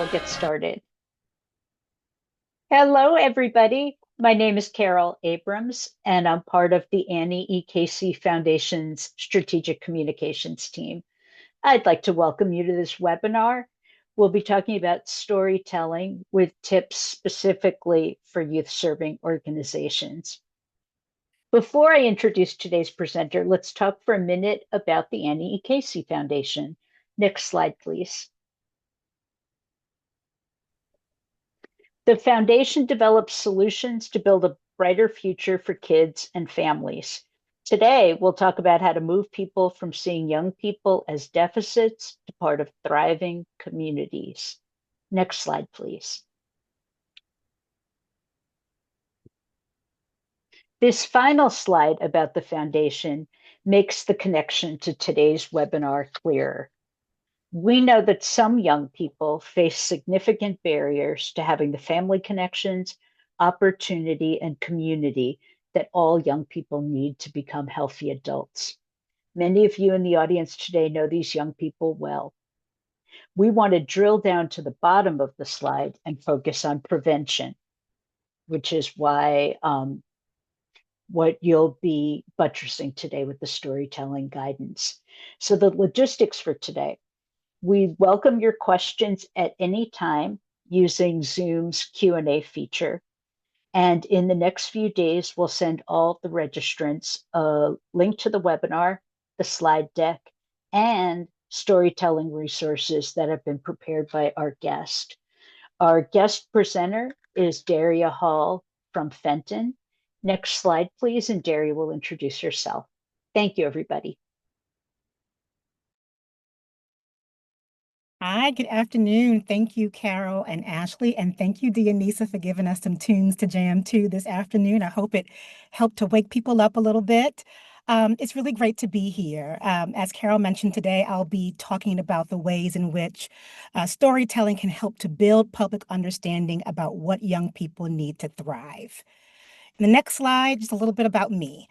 we'll get started. Hello, everybody. My name is Carol Abrams, and I'm part of the Annie E. Casey Foundation's Strategic Communications team. I'd like to welcome you to this webinar. We'll be talking about storytelling with tips specifically for youth serving organizations. Before I introduce today's presenter, let's talk for a minute about the Annie E. Casey Foundation. Next slide, please. The foundation develops solutions to build a brighter future for kids and families. Today, we'll talk about how to move people from seeing young people as deficits to part of thriving communities. Next slide, please. This final slide about the foundation makes the connection to today's webinar clearer. We know that some young people face significant barriers to having the family connections, opportunity, and community that all young people need to become healthy adults. Many of you in the audience today know these young people well. We want to drill down to the bottom of the slide and focus on prevention, which is why what you'll be buttressing today with the storytelling guidance. So the logistics for today. We welcome your questions at any time using Zoom's Q&A feature. And in the next few days, we'll send all the registrants a link to the webinar, the slide deck, and storytelling resources that have been prepared by our guest. Our guest presenter is Daria Hall from Fenton. Next slide, please, and Daria will introduce herself. Thank you, everybody. Hi, good afternoon. Thank you, Carol and Ashley, and thank you, Dionisa, for giving us some tunes to jam to this afternoon. I hope it helped to wake people up a little bit. It's really great to be here. As Carol mentioned today, I'll be talking about the ways in which storytelling can help to build public understanding about what young people need to thrive. In the next slide, just a little bit about me.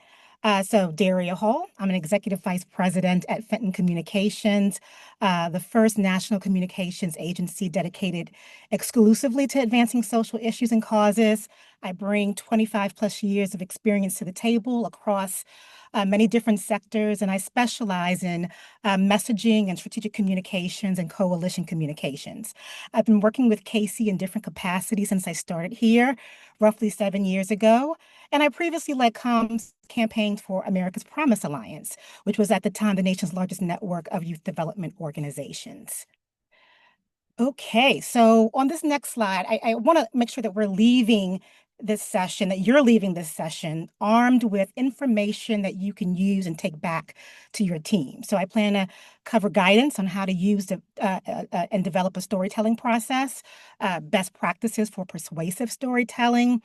So Daria Hall, I'm an executive vice president at Fenton Communications, the first national communications agency dedicated exclusively to advancing social issues and causes. I bring 25 plus years of experience to the table across many different sectors, and I specialize in messaging and strategic communications and coalition communications. I've been working with Casey in different capacities since I started here roughly 7 years ago. And I previously led comms campaigns for America's Promise Alliance, which was at the time the nation's largest network of youth development organizations. Okay, so on this next slide, I want to make sure that we're leaving this session, that you're leaving this session armed with information that you can use and take back to your team. So I plan to cover guidance on how to use and develop a storytelling process, best practices for persuasive storytelling,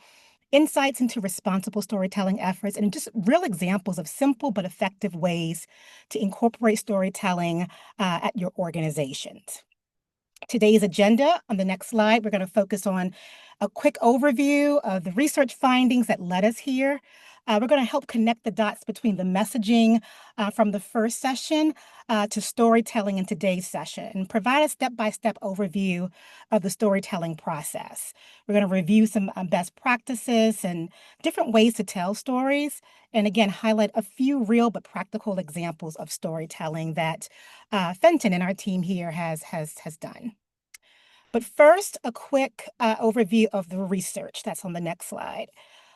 insights into responsible storytelling efforts, and just real examples of simple but effective ways to incorporate storytelling at your organizations. Today's agenda, on the next slide, we're going to focus on a quick overview of the research findings that led us here. We're going to help connect the dots between the messaging from the first session to storytelling in today's session and provide a step-by-step overview of the storytelling process. We're going to review some best practices and different ways to tell stories, and again, highlight a few real but practical examples of storytelling that Fenton and our team here has done. But first, a quick overview of the research that's on the next slide.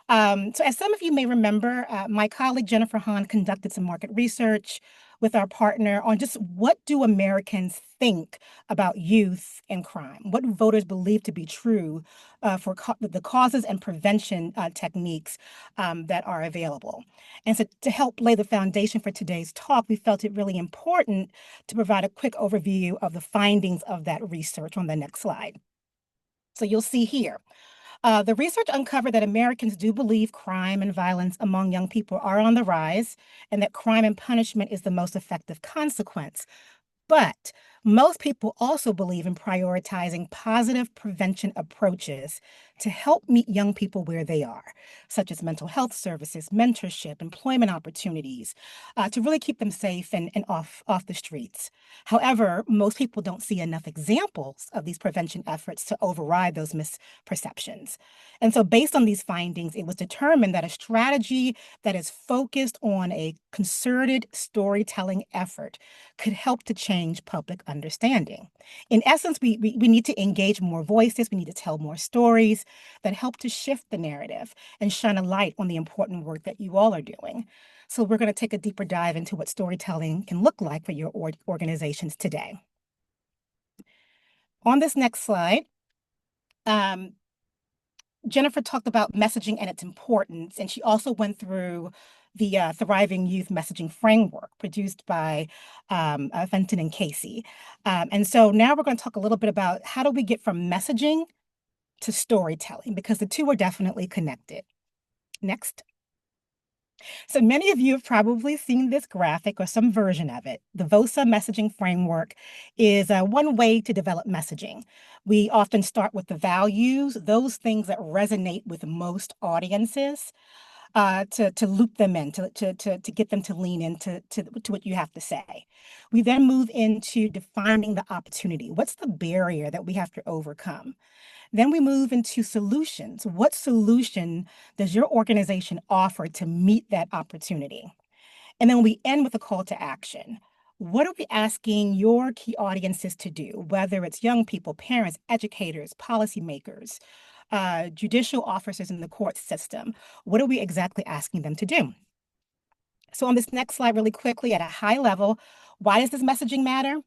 So as some of you may remember, my colleague Jennifer Hahn conducted some market research with our partner on just what do Americans think about youth and crime? What do voters believe to be true for the causes and prevention techniques that are available? And so to help lay the foundation for today's talk, we felt it really important to provide a quick overview of the findings of that research on the next slide. So you'll see here. The research uncovered that Americans do believe crime and violence among young people are on the rise and that crime and punishment is the most effective consequence. But Most people also believe in prioritizing positive prevention approaches to help meet young people where they are, such as mental health services, mentorship, employment opportunities, to really keep them safe and off the streets. However, most people don't see enough examples of these prevention efforts to override those misperceptions. And so, based on these findings, it was determined that a strategy that is focused on a concerted storytelling effort could help to change public understanding. In essence, we need to engage more voices, we need to tell more stories that help to shift the narrative and shine a light on the important work that you all are doing. So we're going to take a deeper dive into what storytelling can look like for your organizations today. On this next slide, um, Jennifer talked about messaging and its importance, and she also went through the Thriving Youth Messaging Framework produced by Fenton and Casey. And so now we're going to talk a little bit about how do we get from messaging to storytelling, because the two are definitely connected. Next. So many of you have probably seen this graphic or some version of it. The VOSA messaging framework is one way to develop messaging. We often start with the values, those things that resonate with most audiences, to loop them in, to get them to lean into to what you have to say. We then move into defining the opportunity. What's the barrier that we have to overcome? Then we move into solutions. What solution does your organization offer to meet that opportunity? And then we end with a call to action. What are we asking your key audiences to do, whether it's young people, parents, educators, policymakers, judicial officers in the court system? What are we exactly asking them to do? So on this next slide, really quickly, at a high level, why does this messaging matter?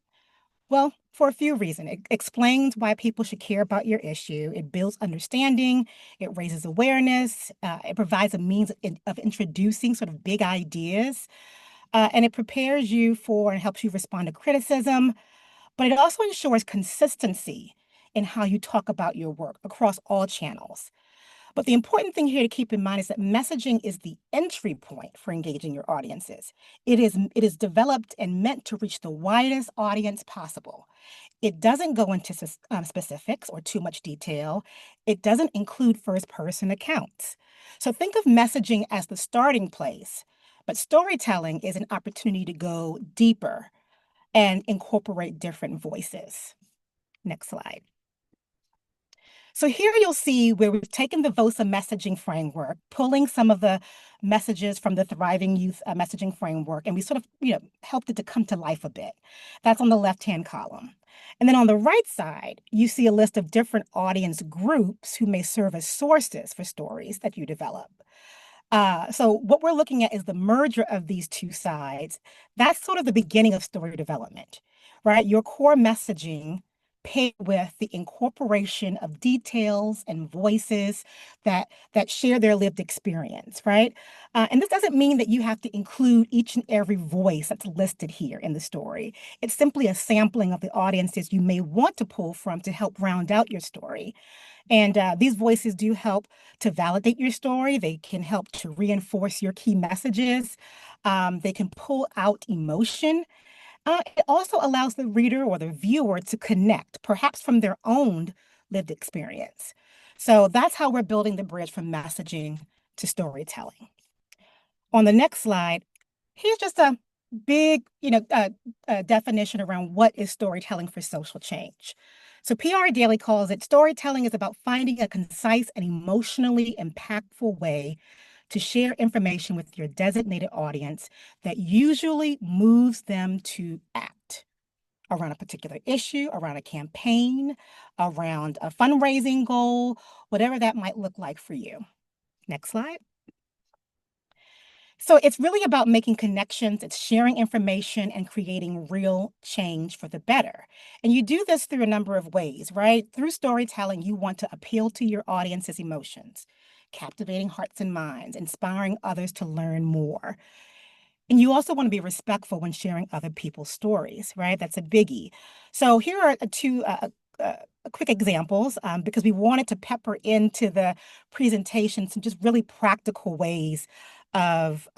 Well, for a few reasons. It explains why people should care about your issue. It builds understanding. It raises awareness. It provides a means of introducing sort of big ideas. And it prepares you for and helps you respond to criticism. But it also ensures consistency in how you talk about your work across all channels. But the important thing here to keep in mind is that messaging is the entry point for engaging your audiences. It is developed and meant to reach the widest audience possible. It doesn't go into specifics or too much detail. It doesn't include first-person accounts. So think of messaging as the starting place, but storytelling is an opportunity to go deeper and incorporate different voices. Next slide. So here you'll see where we've taken the VOSA messaging framework, pulling some of the messages from the Thriving Youth messaging framework, and we sort of, helped it to come to life a bit. That's on the left-hand column. And then on the right side, you see a list of different audience groups who may serve as sources for stories that you develop. So what we're looking at is the merger of these two sides. That's sort of the beginning of story development, right? Your core messaging paired with the incorporation of details and voices that share their lived experience, right? And this doesn't mean that you have to include each and every voice that's listed here in the story. It's simply a sampling of the audiences you may want to pull from to help round out your story. And these voices do help to validate your story. They can help to reinforce your key messages. They can pull out emotion. It also allows the reader or the viewer to connect, perhaps from their own lived experience. So that's how we're building the bridge from messaging to storytelling. On the next slide, here's just a big, definition around what is storytelling for social change. So PR Daily calls it storytelling is about finding a concise and emotionally impactful way to share information with your designated audience that usually moves them to act around a particular issue, around a campaign, around a fundraising goal, whatever that might look like for you. Next slide. So it's really about making connections, it's sharing information and creating real change for the better. And you do this through a number of ways, right? Through storytelling, you want to appeal to your audience's emotions, captivating hearts and minds, inspiring others to learn more. And you also want to be respectful when sharing other people's stories, right? That's a biggie. So here are two quick examples because we wanted to pepper into the presentation some just really practical ways of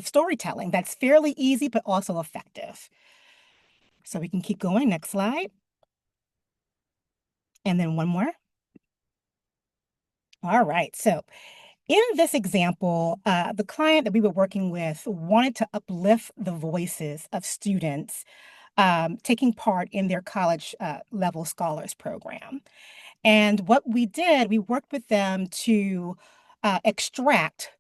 storytelling that's fairly easy but also effective. So we can keep going. Next slide. And then one more. All right. So in this example, the client that we were working with wanted to uplift the voices of students taking part in their college level scholars program. And what we did, we worked with them to extract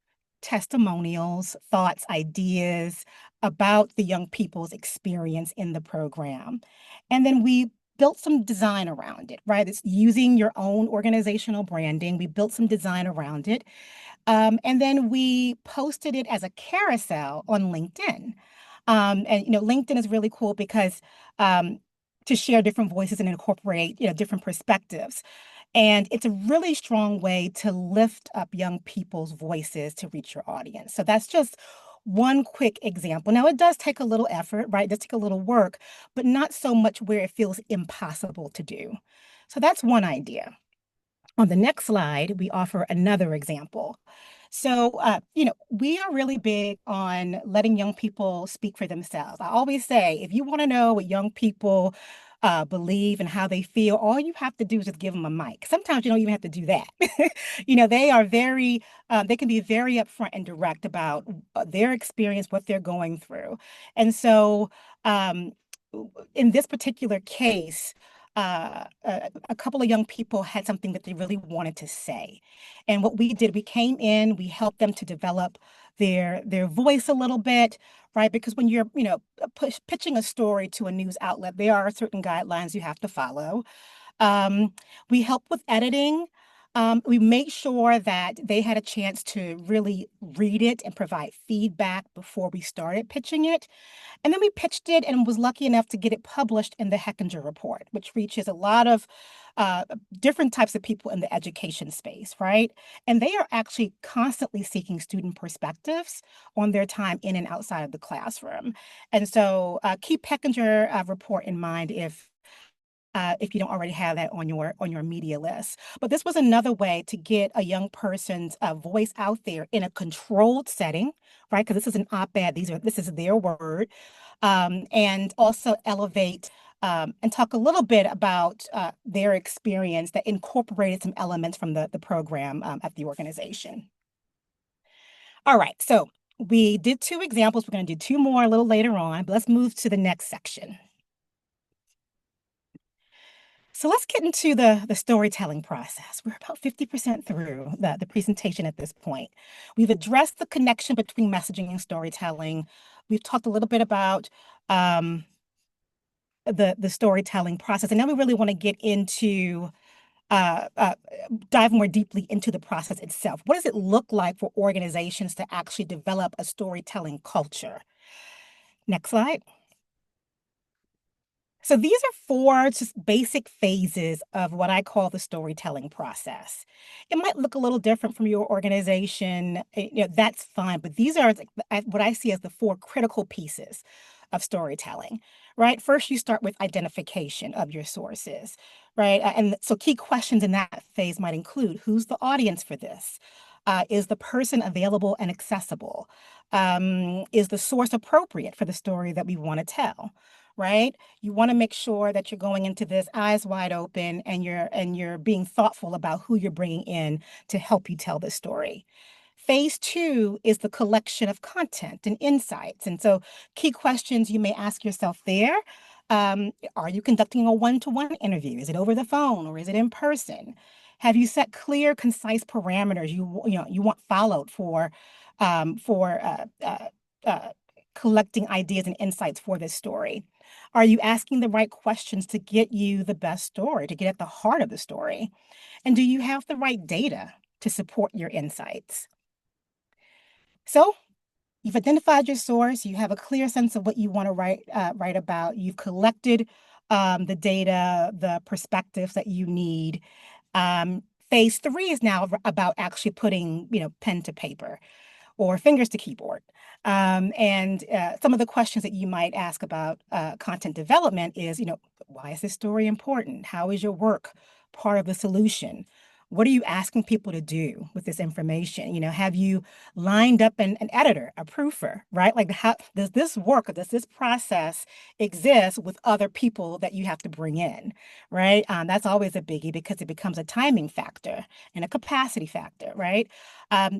testimonials, thoughts, ideas about the young people's experience in the program. And then we built some design around it, right? It's using your own organizational branding. We built some design around it. And then we posted it as a carousel on LinkedIn. And LinkedIn is really cool because to share different voices and incorporate, different perspectives. And it's a really strong way to lift up young people's voices to reach your audience. So that's just one quick example. Now, it does take a little effort, right? It does take a little work, but not so much where it feels impossible to do. So that's one idea. On the next slide, we offer another example. So, we are really big on letting young people speak for themselves. I always say, if you want to know what young people believe and how they feel, all you have to do is just give them a mic. Sometimes you don't even have to do that. They are they can be very upfront and direct about their experience, what they're going through. And so, um, in this particular case, a couple of young people had something that they really wanted to say. And what we did, we came in, we helped them to develop their voice a little bit, right? Because when you're, pitching a story to a news outlet, there are certain guidelines you have to follow. Um, we help with editing. We make sure that they had a chance to really read it and provide feedback before we started pitching it. And then we pitched it and was lucky enough to get it published in the Hechinger Report, which reaches a lot of uh, different types of people in the education space, right? And they are actually constantly seeking student perspectives on their time in and outside of the classroom. And so keep Hechinger Report in mind if you don't already have that on your media list. But this was another way to get a young person's voice out there in a controlled setting, right? Because this is an op-ed. This is their word, and also elevate and talk a little bit about their experience that incorporated some elements from the program at the organization. All right, so we did two examples. We're going to do two more a little later on, but let's move to the next section. So let's get into the storytelling process. We're about 50% through the presentation at this point. We've addressed the connection between messaging and storytelling. We've talked a little bit about the storytelling process, and now we really want to get into uh, uh, dive more deeply into the process itself. What does it look like for organizations to actually develop a storytelling culture? Next slide. So these are four just basic phases of what I call the storytelling process. It might look a little different from your organization. That's fine, but these are what I see as the four critical pieces of storytelling, right? First, you start with identification of your sources, right? And so key questions in that phase might include who's the audience for this? Is the person available and accessible? Is the source appropriate for the story that we want to tell? Right? You want to make sure that you're going into this eyes wide open and you're being thoughtful about who you're bringing in to help you tell the story. Phase two is the collection of content and insights. And so key questions you may ask yourself there. Are you conducting a one-to-one interview? Is it over the phone or is it in person? Have you set clear, concise parameters you want followed for collecting ideas and insights for this story? Are you asking the right questions to get you the best story, to get at the heart of the story? And do you have the right data to support your insights? So you've identified your source, you have a clear sense of what you want to write about, you've collected the data, the perspectives that you need. Phase three is now about actually putting, pen to paper or fingers to keyboard. And some of the questions that you might ask about content development is, why is this story important? How is your work part of the solution? What are you asking people to do with this information? Have you lined up an editor, a proofer, right? Like, how does this work, or does this process exist with other people that you have to bring in, right? That's always a biggie because it becomes a timing factor and a capacity factor, right?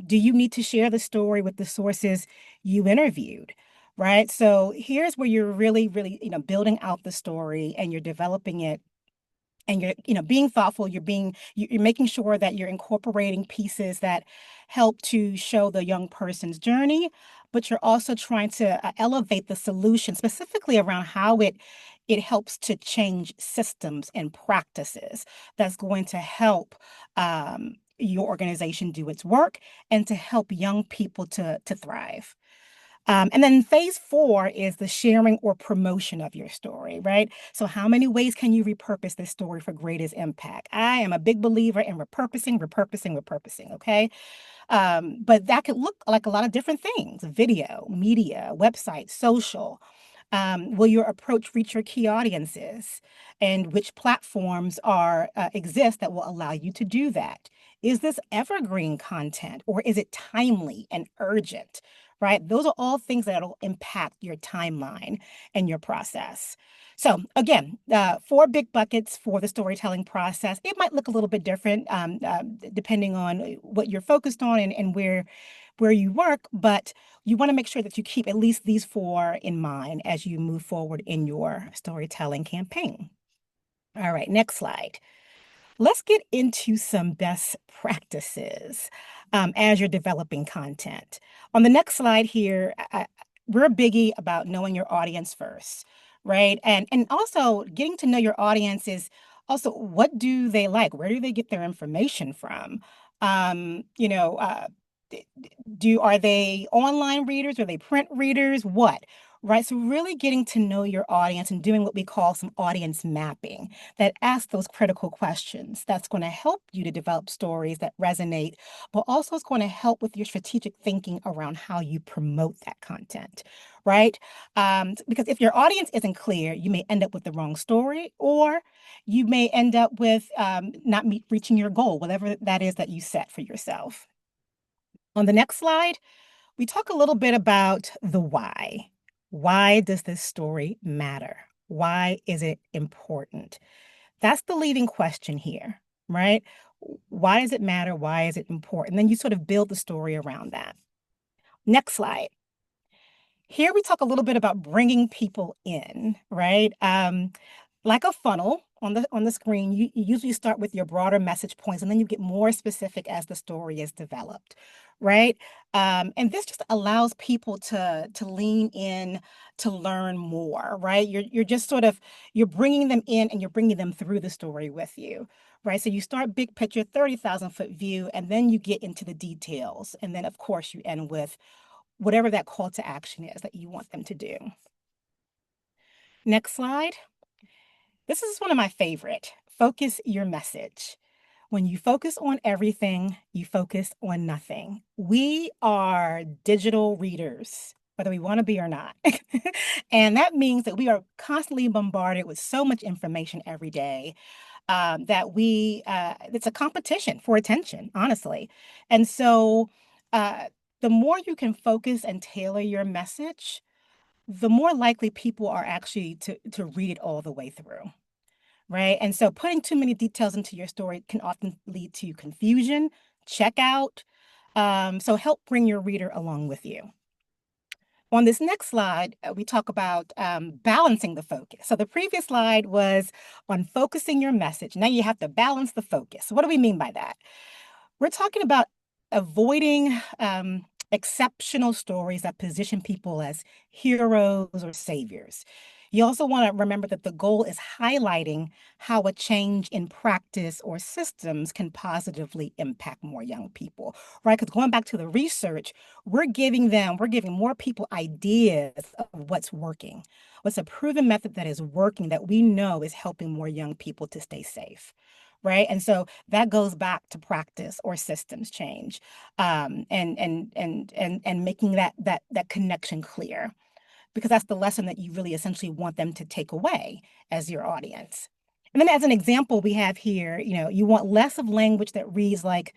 Do you need to share the story with the sources you interviewed? Right. So here's where you're really, really, building out the story and you're developing it, and you're being thoughtful. You're making sure that you're incorporating pieces that help to show the young person's journey, but you're also trying to elevate the solution specifically around how it helps to change systems and practices that's going to help your organization do its work and to help young people to thrive. And then phase four is the sharing or promotion of your story, right? So, how many ways can you repurpose this story for greatest impact? I am a big believer in repurposing, okay? But that could look like a lot of different things: video, media, website, social. Will your approach reach your key audiences? And which platforms exist that will allow you to do that? Is this evergreen content or is it timely and urgent? Right? Those are all things that will impact your timeline and your process. So again, four big buckets for the storytelling process. It might look a little bit different depending on what you're focused on and where you work, but you want to make sure that you keep at least these four in mind as you move forward in your storytelling campaign. All right, next slide. Let's get into some best practices as you're developing content. On the next slide here, we're a biggie about knowing your audience first, right? And also getting to know your audience is also, what do they like? Where do they get their information from? Um, you know, uh, are they online readers? Are they print readers? What? Right. So really getting to know your audience and doing what we call some audience mapping that asks those critical questions. That's going to help you to develop stories that resonate, but also it's going to help with your strategic thinking around how you promote that content. Right. Because if your audience isn't clear, you may end up with the wrong story, or you may end up with not reaching your goal, whatever that is that you set for yourself. On the next slide, we talk a little bit about the why. Why does this story matter? Why is it important? That's the leading question here, right? Why does it matter? Why is it important? Then you sort of build the story around that. Next slide. Here we talk a little bit about bringing people in, right? Like a funnel on the screen, you usually start with your broader message points, and then you get more specific as the story is developed, right? And this just allows people to lean in to learn more, right? You're just sort of you're bringing them in and you're bringing them through the story with you. Right. So you start big picture, 30,000-foot view, and then you get into the details. And then, of course, you end with whatever that call to action is that you want them to do. Next slide. This is one of my favorite. Focus your message. When you focus on everything, you focus on nothing. We are digital readers, whether we want to be or not. And that means that we are constantly bombarded with so much information every day that it's a competition for attention, honestly. And so uh, the more you can focus and tailor your message, the more likely people are actually to read it all the way through, right? And so putting too many details into your story can often lead to confusion, checkout. So help bring your reader along with you. On this next slide, we talk about balancing the focus. So the previous slide was on focusing your message. Now you have to balance the focus. What do we mean by that? We're talking about avoiding exceptional stories that position people as heroes or saviors. You also want to remember that the goal is highlighting how a change in practice or systems can positively impact more young people, right? Because going back to the research, we're giving more people ideas of what's working, what's a proven method that is working that we know is helping more young people to stay safe. Right. And so that goes back to practice or systems change, and making that connection clear, because that's the lesson that you really essentially want them to take away as your audience. And then as an example, we have here, you want less of language that reads like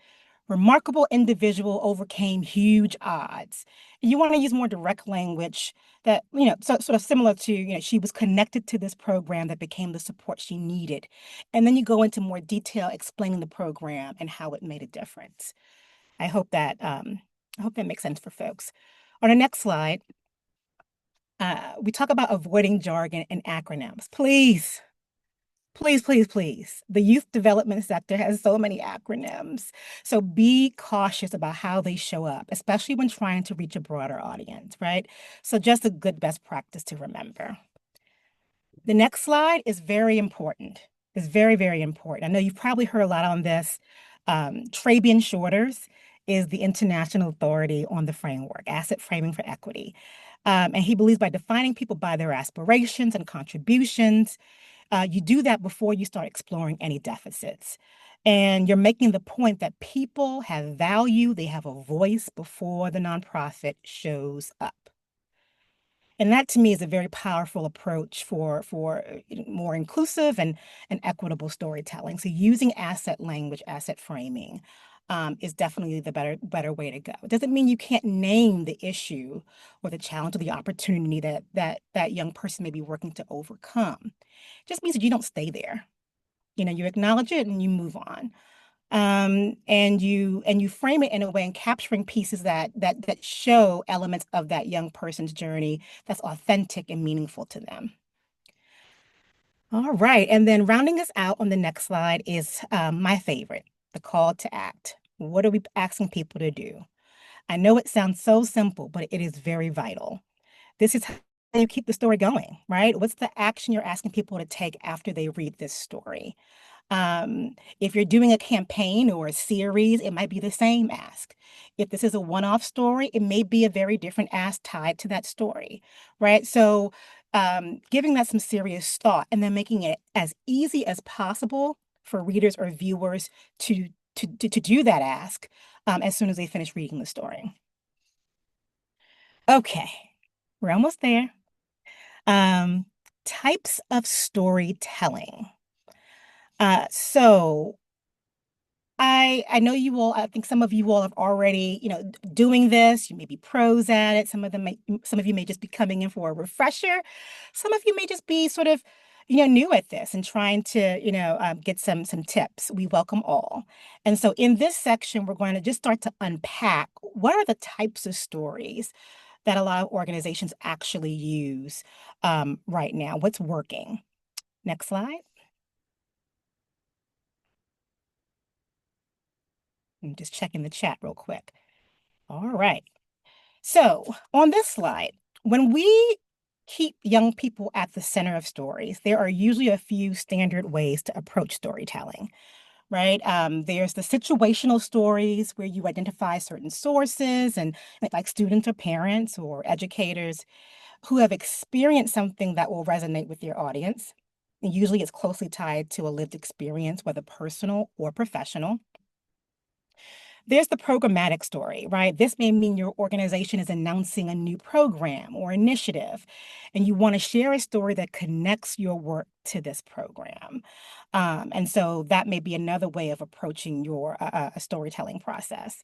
remarkable individual overcame huge odds. You want to use more direct language that, sort of similar to, she was connected to this program that became the support she needed. And then you go into more detail explaining the program and how it made a difference. I hope that I hope that makes sense for folks. On the next slide, we talk about avoiding jargon and acronyms. Please, please, please, please. The youth development sector has so many acronyms. So be cautious about how they show up, especially when trying to reach a broader audience, right? So just a good best practice to remember. The next slide is very important. It's very, very important. I know you've probably heard a lot on this. Trabian Shorters is the international authority on the framework, asset framing for equity. And he believes by defining people by their aspirations and contributions, you do that before you start exploring any deficits. And you're making the point that people have value, they have a voice before the nonprofit shows up. And that to me is a very powerful approach for more inclusive and equitable storytelling. So using asset language, asset framing, is definitely the better way to go. It doesn't mean you can't name the issue or the challenge or the opportunity that young person may be working to overcome. It just means that you don't stay there. You acknowledge it and you move on. And you frame it in a way and capturing pieces that show elements of that young person's journey that's authentic and meaningful to them. All right, and then rounding us out on the next slide is my favorite, the call to act. What are we asking people to do? I know it sounds so simple, but it is very vital. This is how you keep the story going, right? What's the action you're asking people to take after they read this story? If you're doing a campaign or a series, it might be the same ask. If this is a one-off story, it may be a very different ask tied to that story, right? So, giving that some serious thought and then making it as easy as possible for readers or viewers to do that ask as soon as they finish reading the story. Okay, we're almost there. Um, Types of storytelling. So I know you all, I think some of you all have already, doing this. You may be pros at it. Some of you may just be coming in for a refresher. Some of you may just be sort of, new at this and trying to, get some tips. We welcome all. And so in this section, we're going to just start to unpack what are the types of stories that a lot of organizations actually use right now. What's working? Next slide. I'm just checking the chat real quick. All right. So on this slide, when we keep young people at the center of stories, there are usually a few standard ways to approach storytelling, right? There's the situational stories where you identify certain sources and like students or parents or educators who have experienced something that will resonate with your audience. And usually it's closely tied to a lived experience, whether personal or professional. There's the programmatic story, right? This may mean your organization is announcing a new program or initiative, and you want to share a story that connects your work to this program. And so that may be another way of approaching your storytelling process.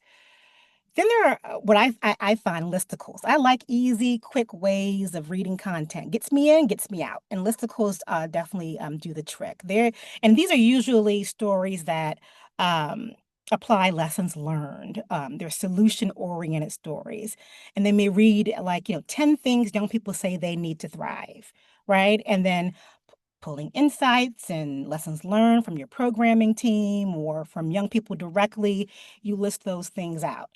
Then there are what I find listicles. I like easy, quick ways of reading content. Gets me in, gets me out. And listicles definitely do the trick. And these are usually stories that um, apply lessons learned. They're solution-oriented stories. And they may read like, 10 things young people say they need to thrive, right? And then pulling insights and lessons learned from your programming team or from young people directly, you list those things out.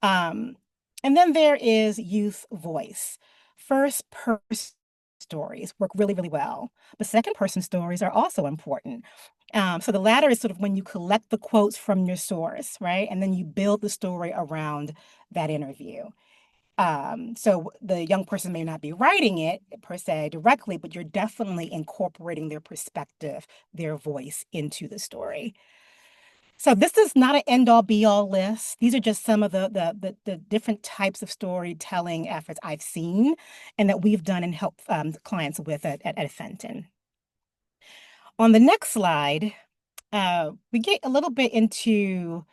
Um, and then there is youth voice. First person stories work really, really well, but second person stories are also important. So the latter is sort of when you collect the quotes from your source, right? And then you build the story around that interview. So the young person may not be writing it per se directly, but you're definitely incorporating their perspective, their voice into the story. So this is not an end all be all list. These are just some of the different types of storytelling efforts I've seen and that we've done and helped clients with at Fenton. On the next slide, we get a little bit into,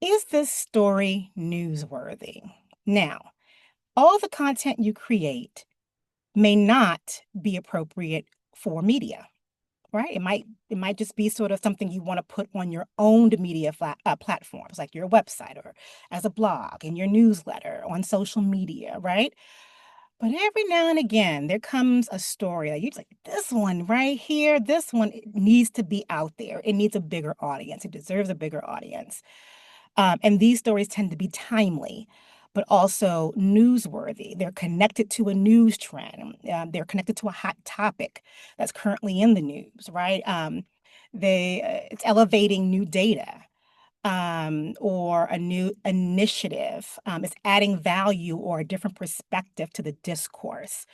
is this story newsworthy? Now, all the content you create may not be appropriate for media, right? It might just be sort of something you want to put on your own media platforms, like your website or as a blog, in your newsletter, on social media, right? But every now and again, there comes a story that you're just like, this one right here, this one needs to be out there. It needs a bigger audience. It deserves a bigger audience. And these stories tend to be timely, but also newsworthy. They're connected to a news trend. They're connected to a hot topic that's currently in the news, right? It's elevating new data, or a new initiative. It's adding value or a different perspective to the discourse,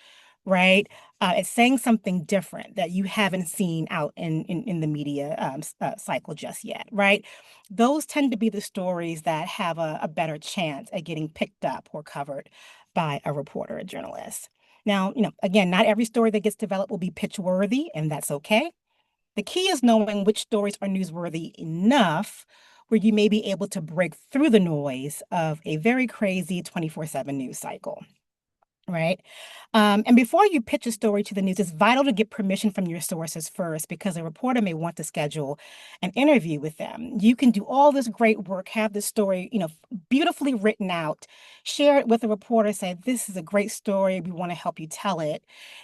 right? It's saying something different that you haven't seen out in the media cycle just yet, right? Those tend to be the stories that have a better chance at getting picked up or covered by a reporter or journalist. Now, again, not every story that gets developed will be pitch worthy, and that's okay. The key is knowing which stories are newsworthy enough where you may be able to break through the noise of a very crazy 24/7 news cycle. Right. And before you pitch a story to the news, it's vital to get permission from your sources first because a reporter may want to schedule an interview with them. You can do all this great work, have this story, beautifully written out, share it with a reporter, say, this is a great story. We want to help you tell it,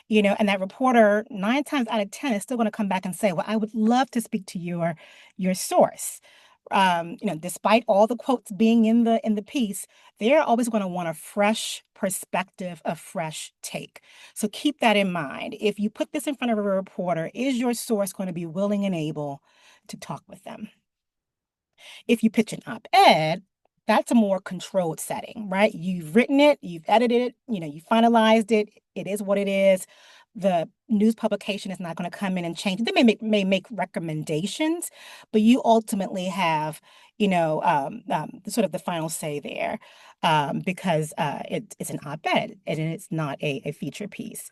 and that reporter, 9 times out of 10, is still going to come back and say, well, I would love to speak to your source. Despite all the quotes being in the piece, they're always going to want a fresh perspective, a fresh take. So keep that in mind. If you put this in front of a reporter, is your source going to be willing and able to talk with them? If you pitch an op-ed, that's a more controlled setting, right? You've written it, you've edited it, you finalized it. It is what it is. The news publication is not going to come in and change. They may make recommendations, but you ultimately have, sort of the final say there, because it's an op-ed and it's not a feature piece.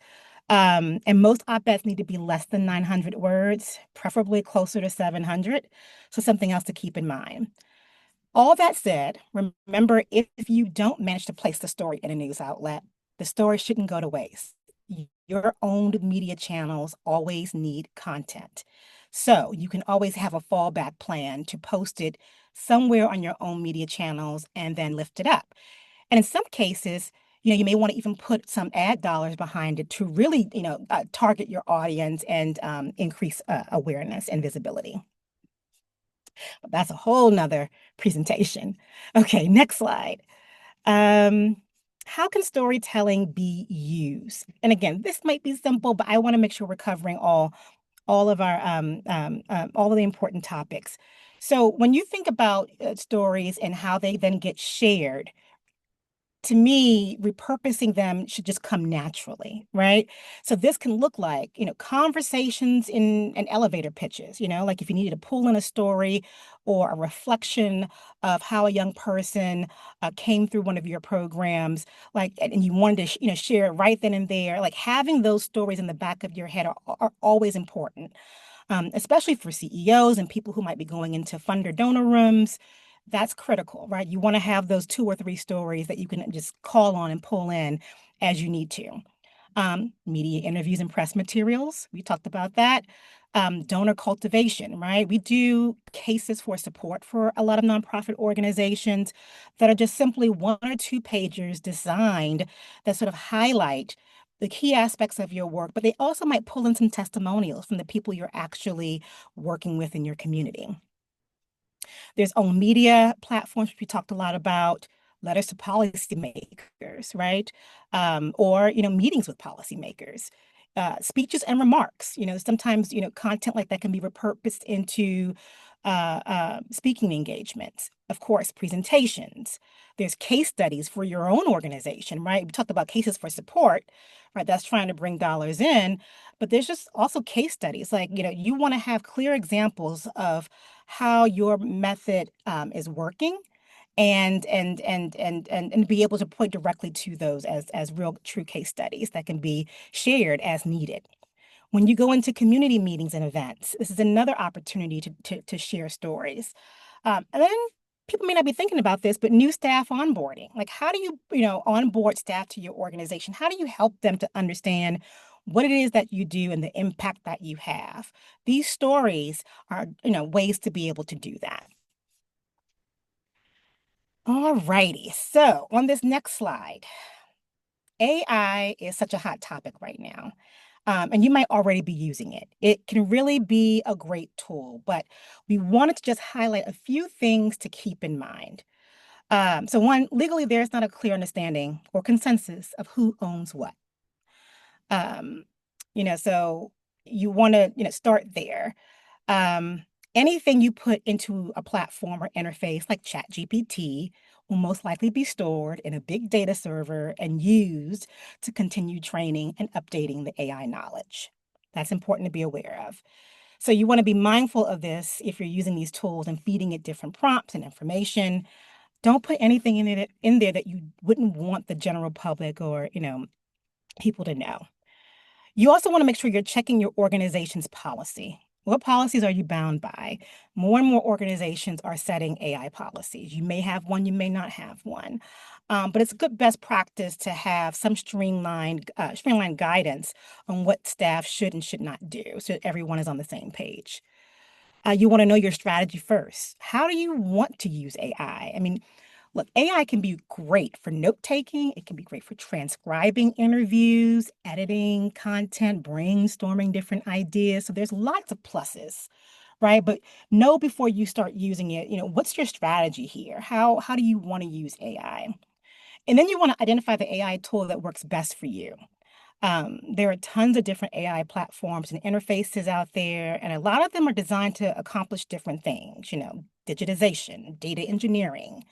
And most op-eds need to be less than 900 words, preferably closer to 700. So something else to keep in mind. All that said, remember, if you don't manage to place the story in a news outlet, the story shouldn't go to waste. Your owned media channels always need content. So you can always have a fallback plan to post it somewhere on your own media channels and then lift it up. And in some cases, you may want to even put some ad dollars behind it to really, target your audience and increase awareness and visibility. But that's a whole nother presentation. Okay, next slide. Um, how can storytelling be used? And again, this might be simple, but I want to make sure we're covering all of our all of the important topics. So when you think about stories and how they then get shared, to me, repurposing them should just come naturally, right? So this can look like, conversations in an elevator pitches, like if you needed to pull in a story or a reflection of how a young person came through one of your programs, like, and you wanted to, share it right then and there, like having those stories in the back of your head are always important, especially for CEOs and people who might be going into funder donor rooms. That's critical, right? You want to have those 2 or 3 stories that you can just call on and pull in as you need to. Media interviews and press materials. We talked about that. Donor cultivation, right? We do cases for support for a lot of nonprofit organizations that are just simply 1 or 2 pagers designed that sort of highlight the key aspects of your work, but they also might pull in some testimonials from the people you're actually working with in your community. There's own media platforms we talked a lot about, letters to policymakers, right? Or, meetings with policymakers, speeches and remarks. Sometimes, content like that can be repurposed into speaking engagements. Of course, presentations. There's case studies for your own organization, right? We talked about cases for support, right? That's trying to bring dollars in, but there's just also case studies. Like, you want to have clear examples of how your method is working and be able to point directly to those as real true case studies that can be shared as needed. When you go into community meetings and events, this is another opportunity to share stories. And then people may not be thinking about this, but new staff onboarding. Like, how do you onboard staff to your organization? How do you help them to understand what it is that you do and the impact that you have? These stories are, ways to be able to do that. All righty. So on this next slide, AI is such a hot topic right now. And you might already be using it. It can really be a great tool, but we wanted to just highlight a few things to keep in mind. So one, legally, there's not a clear understanding or consensus of who owns what. Um, so you want to, start there. Um, Anything you put into a platform or interface like ChatGPT will most likely be stored in a big data server and used to continue training and updating the AI knowledge. That's important to be aware of. So you want to be mindful of this if you're using these tools and feeding it different prompts and information. Don't put anything in there that you wouldn't want the general public or, people to know. You also want to make sure you're checking your organization's policy. What policies are you bound by? More and more organizations are setting AI policies. You may have one, you may not have one. But it's good best practice to have some streamlined guidance on what staff should and should not do so that everyone is on the same page. You want to know your strategy first. How do you want to use AI? I mean, look, AI can be great for note taking. It can be great for transcribing interviews, editing content, brainstorming different ideas. So there's lots of pluses, right? But know before you start using it, what's your strategy here? How do you want to use AI? And then you want to identify the AI tool that works best for you. There are tons of different AI platforms and interfaces out there, and a lot of them are designed to accomplish different things, digitization, data engineering,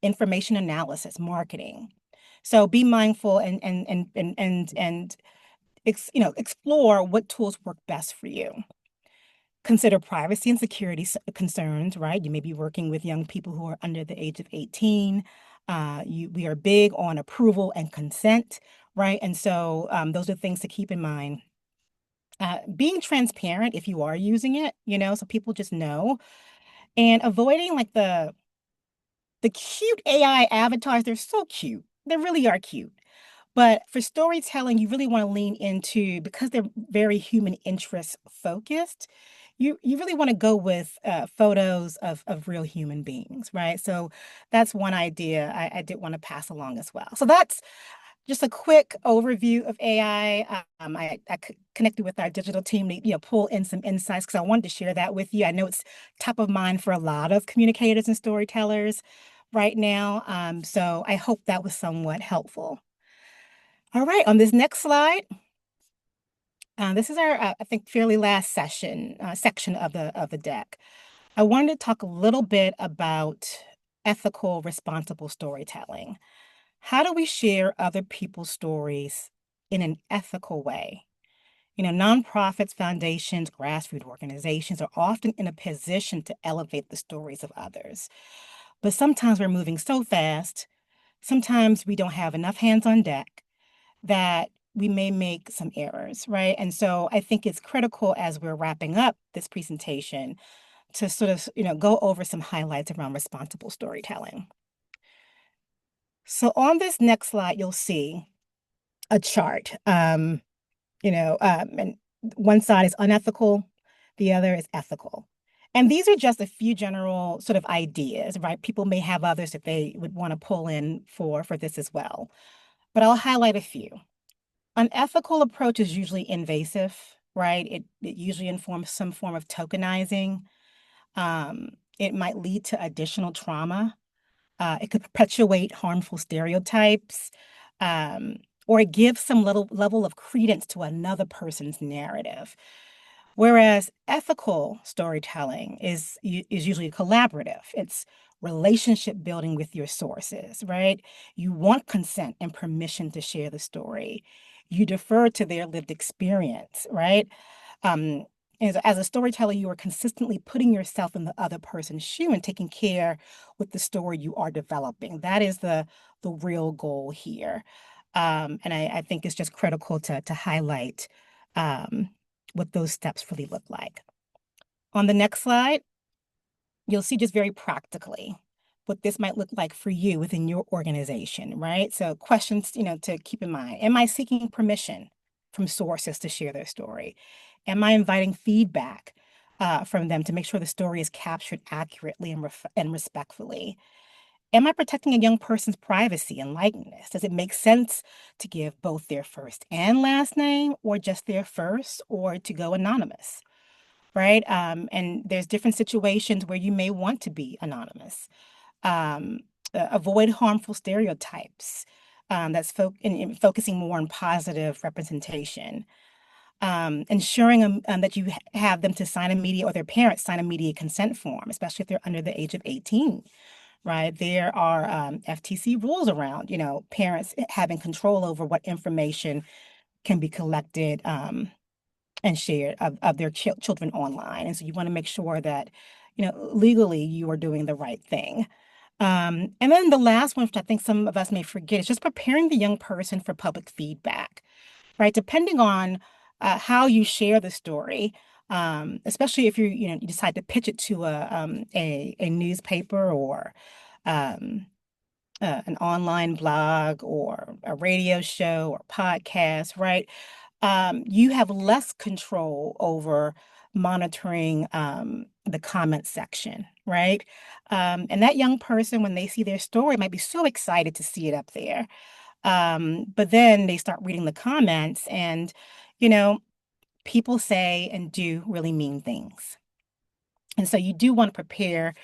information analysis, marketing. So be mindful and explore what tools work best for you. Consider privacy and security concerns, right? You may be working with young people who are under the age of 18. We are big on approval and consent, right? And so those are things to keep in mind. Being transparent if you are using it, so people just know, and avoiding like the cute AI avatars. They're so cute. They really are cute. But for storytelling, you really want to lean into, because they're very human interest focused, you really want to go with photos of real human beings, right? So that's one idea I did want to pass along as well. So that's just a quick overview of AI. I connected with our digital team to pull in some insights because I wanted to share that with you. I know it's top of mind for a lot of communicators and storytellers right now. So I hope that was somewhat helpful. All right, on this next slide, this is our I think fairly last section of the deck. I wanted to talk a little bit about ethical, responsible storytelling. How do we share other people's stories in an ethical way? Nonprofits, foundations, grassroots organizations are often in a position to elevate the stories of others. But sometimes we're moving so fast, sometimes we don't have enough hands on deck that we may make some errors, right? And so I think it's critical as we're wrapping up this presentation to sort of, go over some highlights around responsible storytelling. So on this next slide, you'll see a chart. And one side is unethical, the other is ethical. And these are just a few general sort of ideas, right? People may have others that they would want to pull in for this as well. But I'll highlight a few. Unethical approach is usually invasive, right? It usually informs some form of tokenizing. It might lead to additional trauma. It could perpetuate harmful stereotypes, um, or give some little level of credence to another person's narrative. Whereas ethical storytelling is usually collaborative. It's relationship building with your sources, right? You want consent and permission to share the story. You defer to their lived experience, right? Um, as a storyteller, you are consistently putting yourself in the other person's shoe and taking care with the story you are developing. That is the real goal here. And I think it's just critical to highlight. Um, what those steps really look like. On the next slide, you'll see just very practically what this might look like for you within your organization, right? So questions, to keep in mind. Am I seeking permission from sources to share their story? Am I inviting feedback from them to make sure the story is captured accurately and respectfully? Am I protecting a young person's privacy and likeness? Does it make sense to give both their first and last name, or just their first, or to go anonymous? Right? And there's different situations where you may want to be anonymous. Um, Avoid harmful stereotypes. That's focusing more on positive representation. Ensuring that you have them to sign a media, or their parents sign a media consent form, especially if they're under the age of 18, right? There are FTC rules around, parents having control over what information can be collected and shared of their children online. And so you want to make sure that, legally you are doing the right thing. And then the last one, which I think some of us may forget, is just preparing the young person for public feedback, right? Depending on how you share the story, especially if you decide to pitch it to a newspaper, or um, an online blog, or a radio show or podcast, right? You have less control over monitoring the comment section, right? And that young person, when they see their story, might be so excited to see it up there. But then they start reading the comments, and, you know, people say and do really mean things. And so you do want to prepare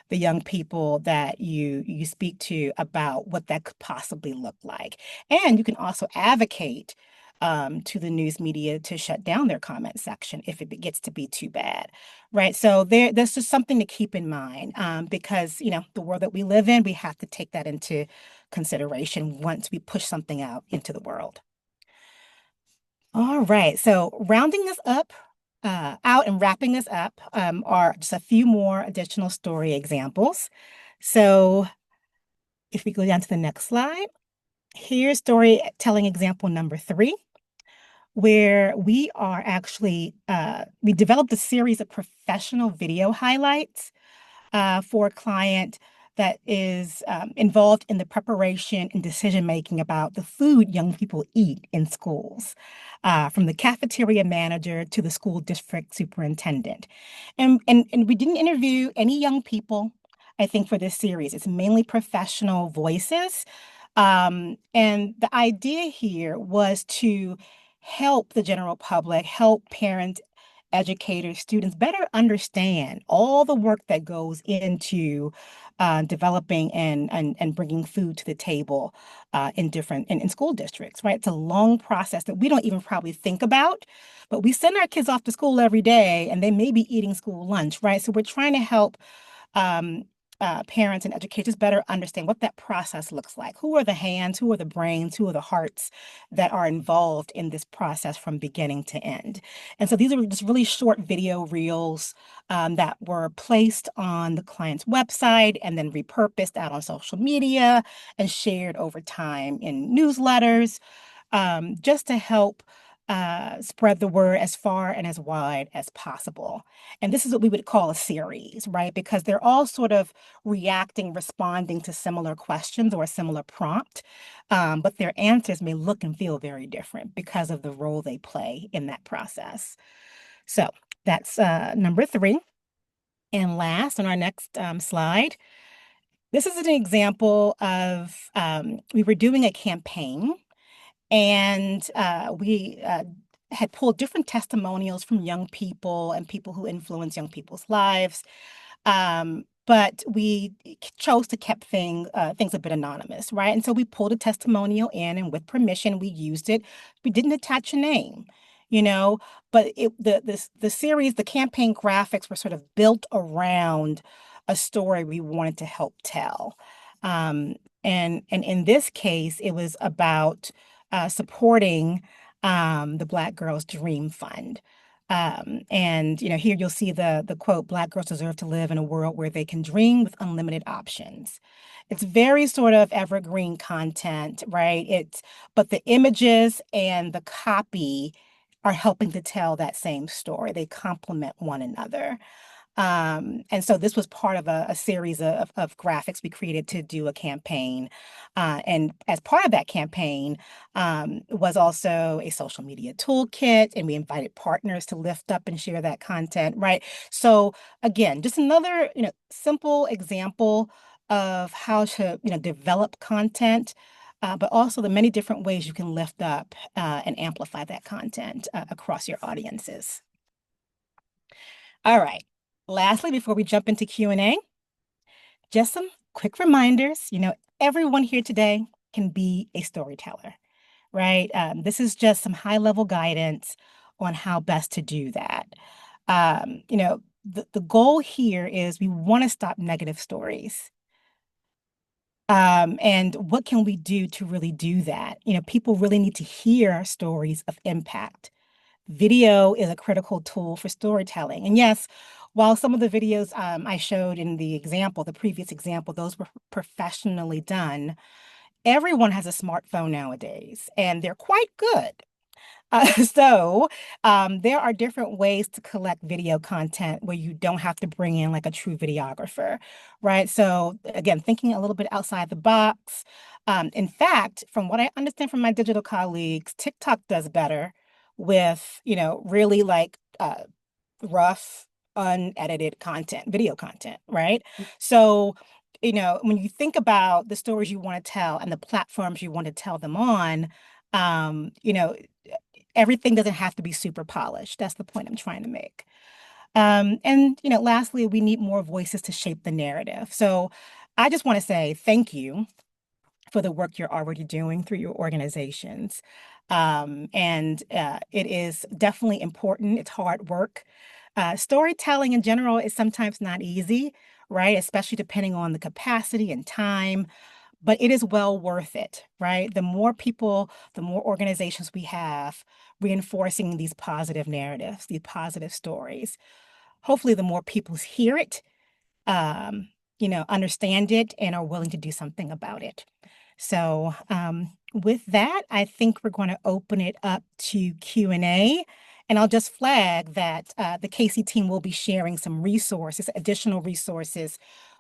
the young people that you speak to about what that could possibly look like. And you can also advocate to the news media to shut down their comment section if it gets to be too bad, right? So there's just something to keep in mind, because the world that we live in, we have to take that into consideration once we push something out into the world. All right, so rounding this up, out and wrapping this up, are just a few more additional story examples. So if we go down to the next slide, here's storytelling example number 3, where we developed a series of professional video highlights for a client that is involved in the preparation and decision making about the food young people eat in schools, from the cafeteria manager to the school district superintendent. And we didn't interview any young people, I think, for this series. It's mainly professional voices. And the idea here was to help the general public, help parents, educators, students better understand all the work that goes into developing and bringing food to the table in school districts, right? It's a long process that we don't even probably think about, but we send our kids off to school every day, and they may be eating school lunch, right? So we're trying to help um, parents and educators better understand what that process looks like. Who are the hands, who are the brains, who are the hearts that are involved in this process from beginning to end. And so these are just really short video reels that were placed on the client's website and then repurposed out on social media and shared over time in newsletters, just to help spread the word as far and as wide as possible. And this is what we would call a series, right? Because they're all sort of responding to similar questions or a similar prompt, but their answers may look and feel very different because of the role they play in that process. So that's number 3. And last, on our next slide, this is an example of we were doing a campaign, and we had pulled different testimonials from young people and people who influence young people's lives. But we chose to keep things a bit anonymous, right? And so we pulled a testimonial in, and with permission, we used it. We didn't attach a name, you know, but the series, the campaign graphics were sort of built around a story we wanted to help tell. And in this case, it was about supporting the Black Girls Dream Fund. And here you'll see the quote, "Black girls deserve to live in a world where they can dream with unlimited options." It's very sort of evergreen content, right? But the images and the copy are helping to tell that same story. They complement one another. And so this was part of a series of graphics we created to do a campaign. And as part of that campaign, was also a social media toolkit, and we invited partners to lift up and share that content, right? So again, just another, simple example of how to, develop content, but also the many different ways you can lift up and amplify that content across your audiences. All right. Lastly, before we jump into Q&A, just some quick reminders. Everyone here today can be a storyteller, right? This is just some high-level guidance on how best to do that. The goal here is we want to stop negative stories. And what can we do to really do that? People really need to hear stories of impact. Video is a critical tool for storytelling. And yes, while some of the videos I showed in the previous example, those were professionally done, everyone has a smartphone nowadays, and they're quite good. So there are different ways to collect video content where you don't have to bring in like a true videographer, right? So again, thinking a little bit outside the box. In fact, from what I understand from my digital colleagues, TikTok does better with, really like rough, unedited content, video content, right? So, when you think about the stories you want to tell and the platforms you want to tell them on, um, you know, everything doesn't have to be super polished. That's the point I'm trying to make. And lastly, we need more voices to shape the narrative. So I just want to say thank you for the work you're already doing through your organizations. And it is definitely important. It's hard work. Storytelling in general is sometimes not easy, right? Especially depending on the capacity and time, but it is well worth it, right? The more people, the more organizations we have reinforcing these positive narratives, these positive stories. Hopefully, the more people hear it, understand it, and are willing to do something about it. So with that, I think we're going to open it up to Q&A. And I'll just flag that the Casey team will be sharing some resources, additional resources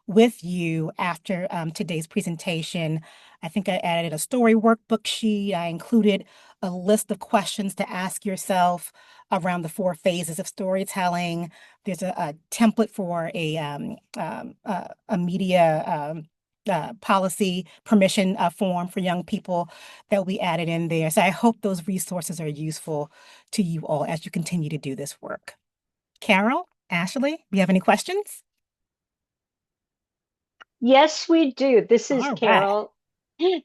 with you after today's presentation. I think I added a story workbook sheet. I included a list of questions to ask yourself around the 4 phases of storytelling. There's a template for a media policy permission form for young people that we added in there. So I hope those resources are useful to you all as you continue to do this work. Carol, Ashley, do you have any questions? Yes, we do. This is All right. Carol.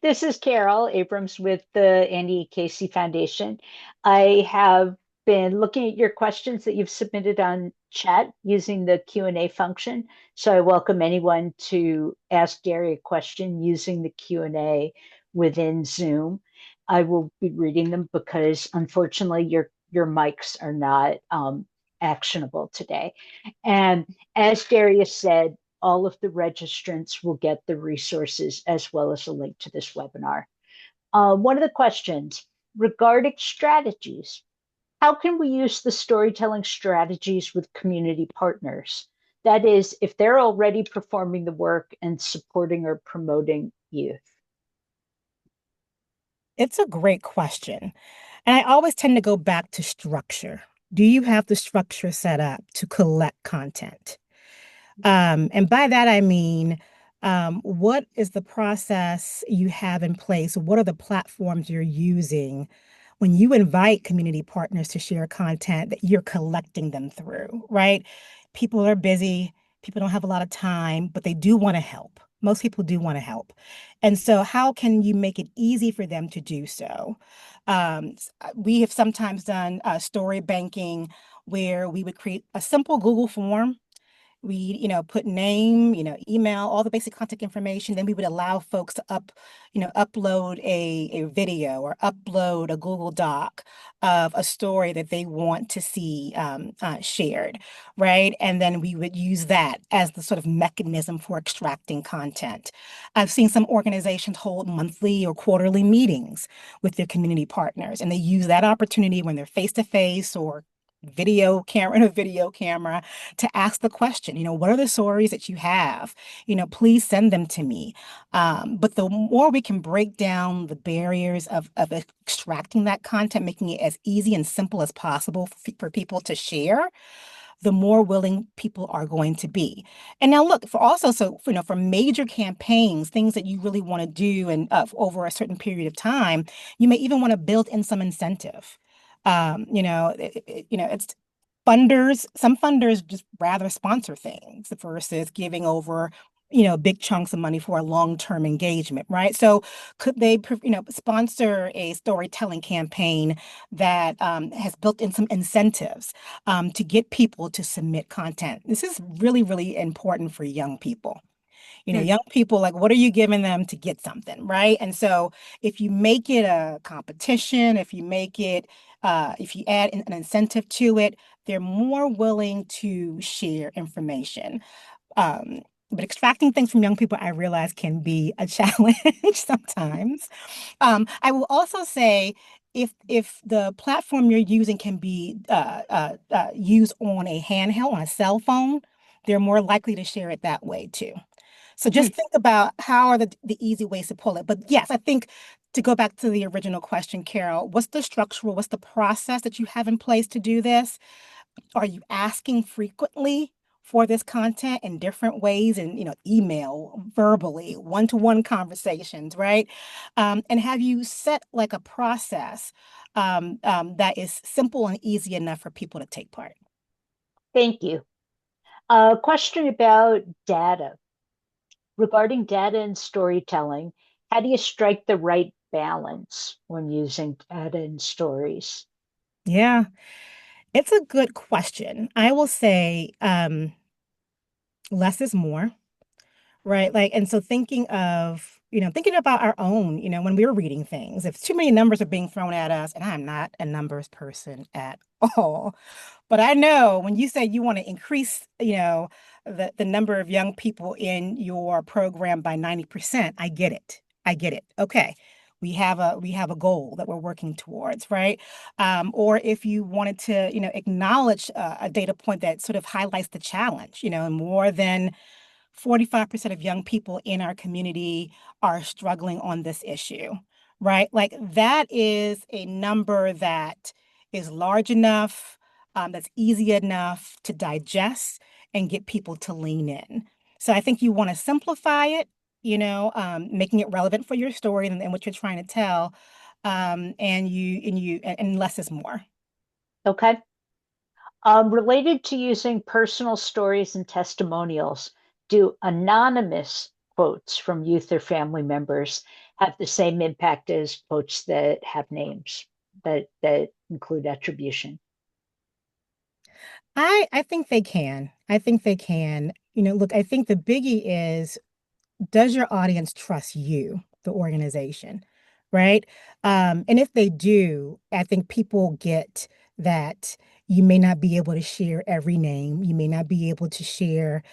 This is Carol Abrams with the Andy Casey Foundation. I have been looking at your questions that you've submitted on chat using the Q&A function. So I welcome anyone to ask Daria a question using the Q&A within Zoom. I will be reading them because unfortunately your mics are not actionable today. And as Daria said, all of the registrants will get the resources as well as a link to this webinar. One of the questions regarding strategies, how can we use the storytelling strategies with community partners? That is, if they're already performing the work and supporting or promoting youth. It's a great question. And I always tend to go back to structure. Do you have the structure set up to collect content? And by that, I mean, what is the process you have in place? What are the platforms you're using when you invite community partners to share content that you're collecting them through, right? People are busy, people don't have a lot of time, but they do want to help. Most people do want to help. And so, how can you make it easy for them to do so? We have sometimes done story banking where we would create a simple Google form We, put name, email, all the basic contact information. Then we would allow folks to upload a video or upload a Google Doc of a story that they want to see shared, right? And then we would use that as the sort of mechanism for extracting content. I've seen some organizations hold monthly or quarterly meetings with their community partners, and they use that opportunity when they're face to face or video camera and a video camera to ask the question, what are the stories that you have? Please send them to me. But the more we can break down the barriers of extracting that content, making it as easy and simple as possible for people to share, the more willing people are going to be. And now look, for major campaigns, things that you really want to do and over a certain period of time, you may even want to build in some incentive. It's some funders just rather sponsor things versus giving over, big chunks of money for a long-term engagement, right? So could they, sponsor a storytelling campaign that has built in some incentives to get people to submit content? This is really, really important for young people. Hmm. Young people, like, what are you giving them to get something, right? And so if you make it a competition, if you add an incentive to it, they're more willing to share information. Um, but extracting things from young people, I realize, can be a challenge sometimes. I will also say, if the platform you're using can be used on a handheld, on a cell phone, they're more likely to share it that way too. So Hmm. just think about how are the easy ways to pull it. But yes, I think to go back to the original question, Carol, what's the process that you have in place to do this? Are you asking frequently for this content in different ways and, email, verbally, one-to-one conversations, right? And have you set like a process that is simple and easy enough for people to take part? Thank you. A question about data. Regarding data and storytelling, how do you strike the right balance when using data and stories? Yeah, it's a good question. I will say less is more. Right. Like, and so thinking about our own, when we're reading things, if too many numbers are being thrown at us, and I'm not a numbers person at all, but I know when you say you want to increase, the number of young people in your program by 90%, I get it. I get it. Okay. We have a goal that we're working towards, right? Or if you wanted to, acknowledge a data point that sort of highlights the challenge, more than 45% of young people in our community are struggling on this issue, right? Like that is a number that is large enough, that's easy enough to digest and get people to lean in. So I think you want to simplify it, making it relevant for your story and what you're trying to tell. And less is more. Okay. Related to using personal stories and testimonials, do anonymous quotes from youth or family members have the same impact as quotes that have names that include attribution? I think they can. I think they can. Look, I think the biggie is, does your audience trust you, the organization, right? And if they do, I think people get that you may not be able to share every name, you may not be able to share,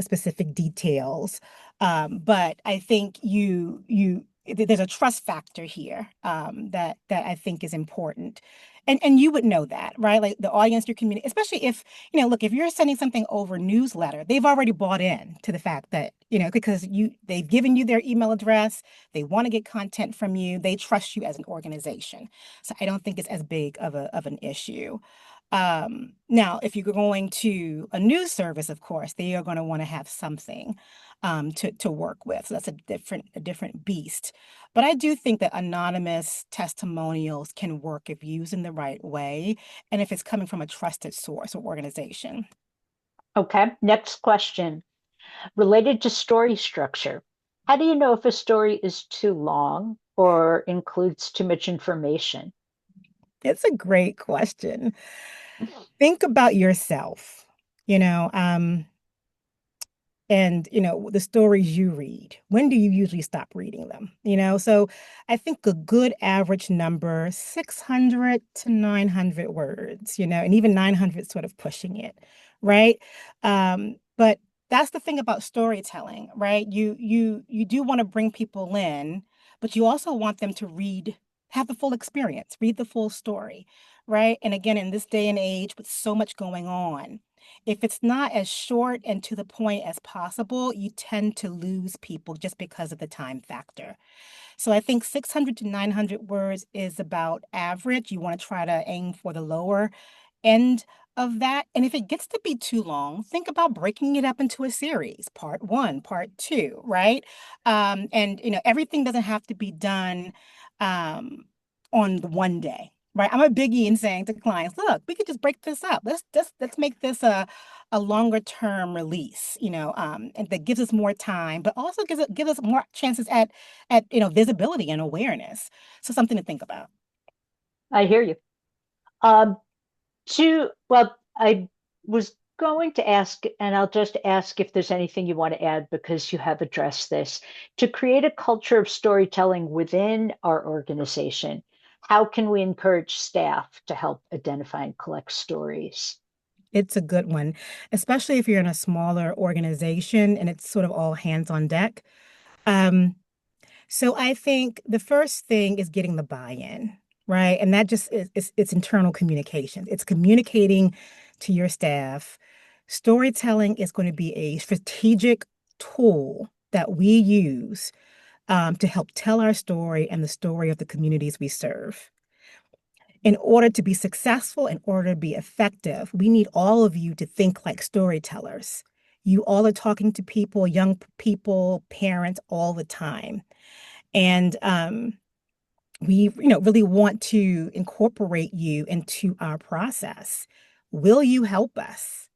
specific details, but I think there's a trust factor here that I think is important. And you would know that, right? Like the audience, your community, especially if, look, if you're sending something over newsletter, they've already bought in to the fact that, because they've given you their email address, they want to get content from you, they trust you as an organization. So I don't think it's as big of an issue. Now, if you're going to a news service, of course, they are going to want to have something to work with. So that's a different beast. But I do think that anonymous testimonials can work if used in the right way and if it's coming from a trusted source or organization. Okay. Next question. Related to story structure, how do you know if a story is too long or includes too much information? It's a great question. Think about yourself. you know, and the stories you read, when do you usually stop reading them? So I think a good average number, 600 to 900 words, and even 900 sort of pushing it, right? But that's the thing about storytelling, right? You do want to bring people in, but you also want them to have the full experience, read the full story, right? And again, in this day and age with so much going on, if it's not as short and to the point as possible, you tend to lose people just because of the time factor. So I think 600 to 900 words is about average. You want to try to aim for the lower end of that. And if it gets to be too long, think about breaking it up into a series, part one, part two, right? And everything doesn't have to be done um, on the one day. Right. I'm a biggie in saying to clients, look, we could just break this up. Let's make this a longer term release, and that gives us more time, but also gives us more chances at visibility and awareness. So something to think about. I hear you. Um, well, I was going to ask, and I'll just ask if there's anything you want to add because you have addressed this. To create a culture of storytelling within our organization, how can we encourage staff to help identify and collect stories? It's a good one, especially if you're in a smaller organization and it's sort of all hands on deck. Um, so I think the first thing is getting the buy-in, right? And that just it's internal communication. It's communicating to your staff. Storytelling is going to be a strategic tool that we use to help tell our story and the story of the communities we serve. In order to be successful, in order to be effective, we need all of you to think like storytellers. You all are talking to people, young people, parents all the time. And we, really want to incorporate you into our process. Will you help us?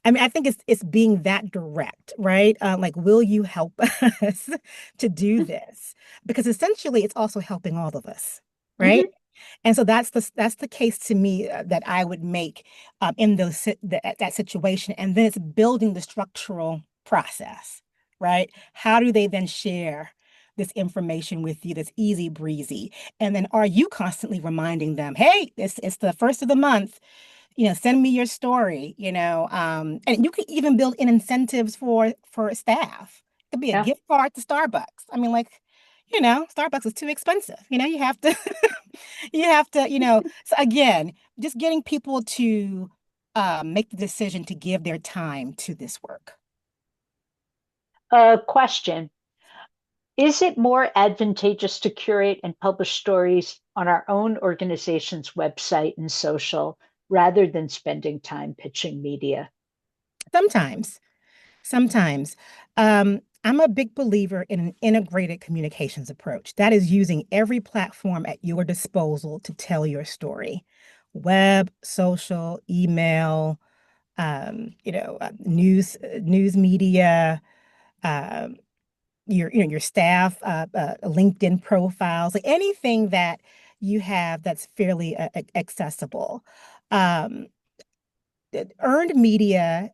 I mean, I think it's being that direct, right? Like, will you help us to do this? Because essentially, it's also helping all of us, right? Mhm. And so that's the case to me that I would make in that situation. And then it's building the structural process, right? How do they then share this information with you that's easy breezy? And then are you constantly reminding them, hey, it's the first of the month, send me your story, and you can even build in incentives for staff. It could be a Yeah. gift card to Starbucks. I mean, like, Starbucks is too expensive. You have to so again, just getting people to make the decision to give their time to this work. Question. Is it more advantageous to curate and publish stories on our own organization's website and social rather than spending time pitching media? Sometimes, sometimes. I'm a big believer in an integrated communications approach. That is using every platform at your disposal to tell your story. Web, social, email, news media, um, your staff, LinkedIn profiles, like anything that you have that's fairly accessible. Um, Earned media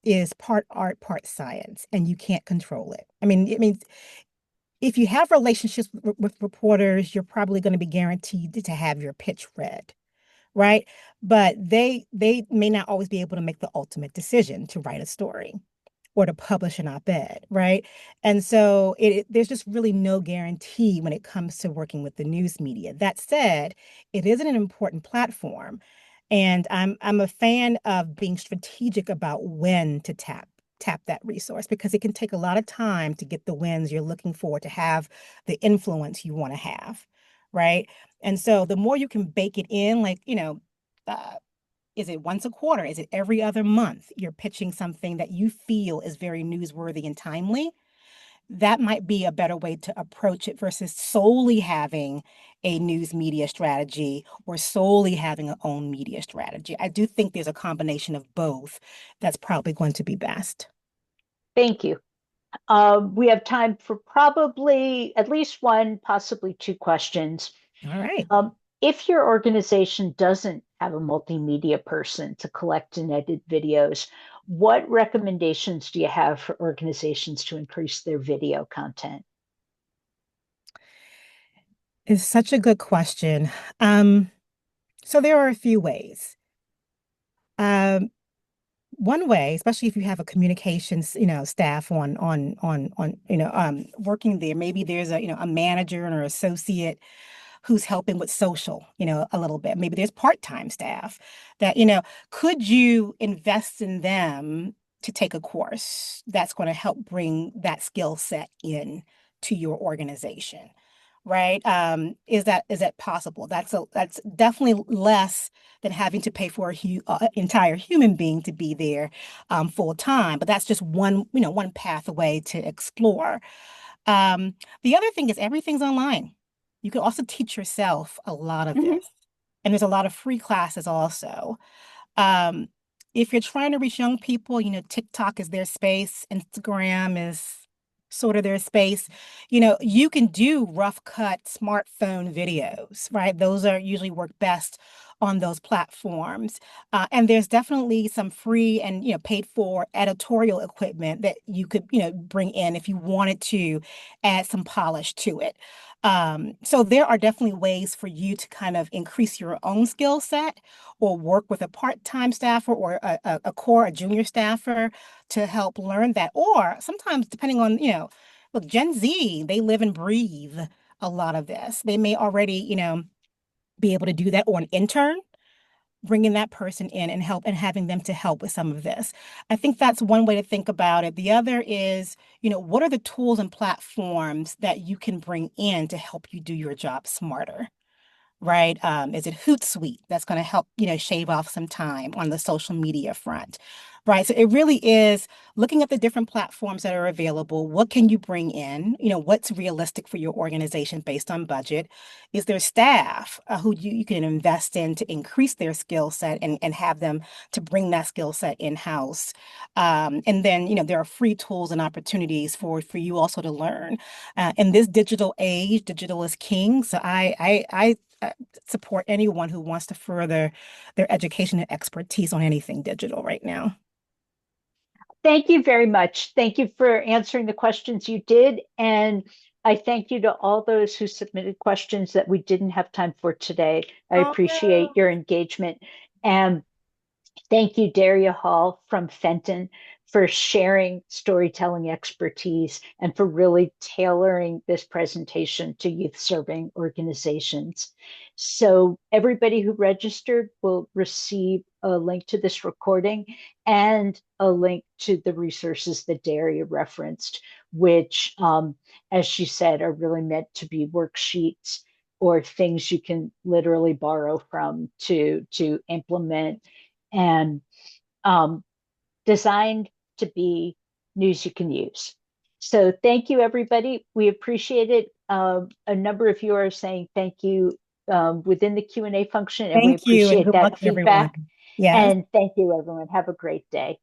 is part art, part science, and you can't control it. I mean, if you have relationships with reporters, you're probably going to be guaranteed to have your pitch read, right? But they may not always be able to make the ultimate decision to write a story or to publish an op-ed, right? And so there's just really no guarantee when it comes to working with the news media. That said, it is an important platform, and I'm a fan of being strategic about when to tap that resource because it can take a lot of time to get the wins you're looking for to have the influence you want to have, right? And so the more you can bake it in, like, uh, is it once a quarter? Is it every other month? You're pitching something that you feel is very newsworthy and timely. That might be a better way to approach it versus solely having a news media strategy or solely having an own media strategy. I do think there's a combination of both that's probably going to be best. Thank you. We have time for probably at least one, possibly two questions. All right. If your organization doesn't have a multimedia person to collect and edit videos, what recommendations do you have for organizations to increase their video content? It's such a good question. Um, so there are a few ways. Um, One way, especially if you have a communications, staff on working there, maybe there's a manager or associate who's helping with social, a little bit. Maybe there's part-time staff that, could you invest in them to take a course that's going to help bring that skill set in to your organization, right? Is that possible? That's definitely less than having to pay for entire human being to be there full time, but that's just one pathway to explore. Um, the other thing is everything's online. You can also teach yourself a lot of Mhm. this. And there's a lot of free classes also. Um, if you're trying to reach young people, TikTok is their space, Instagram is sort of their space. You can do rough cut smartphone videos, right? Those are usually work best on those platforms. And there's definitely some free and paid for editorial equipment that you could bring in if you wanted to add some polish to it. So there are definitely ways for you to kind of increase your own skill set or work with a part-time staffer or a junior staffer to help learn that. Or sometimes, depending on, look, Gen Z, they live and breathe a lot of this. They may already, be able to do that, or an intern, bringing that person in and help and having them to help with some of this. I think that's one way to think about it. The other is, what are the tools and platforms that you can bring in to help you do your job smarter? Right? Is it Hootsuite that's going to help, shave off some time on the social media front? Right. So it really is looking at the different platforms that are available. What can you bring in? What's realistic for your organization based on budget? Is there staff who you can invest in to increase their skill set and have them to bring that skill set in-house? And then, there are free tools and opportunities for you also to learn. In this digital age, digital is king. So I support anyone who wants to further their education and expertise on anything digital right now. Thank you very much. Thank you for answering the questions you did. And I thank you to all those who submitted questions that we didn't have time for today. I Oh appreciate no. your engagement. And thank you, Daria Hall from Fenton, for sharing storytelling expertise and for really tailoring this presentation to youth serving organizations. So everybody who registered will receive a link to this recording and a link to the resources that Daria referenced, which, as she said, are really meant to be worksheets or things you can literally borrow from to implement and um, designed to be news you can use. So thank you, everybody. We appreciate it. A number of you are saying thank you within the Q&A function, and we Thank you and appreciate good luck, that everyone. feedback. Yes. And thank you, everyone. Have a great day.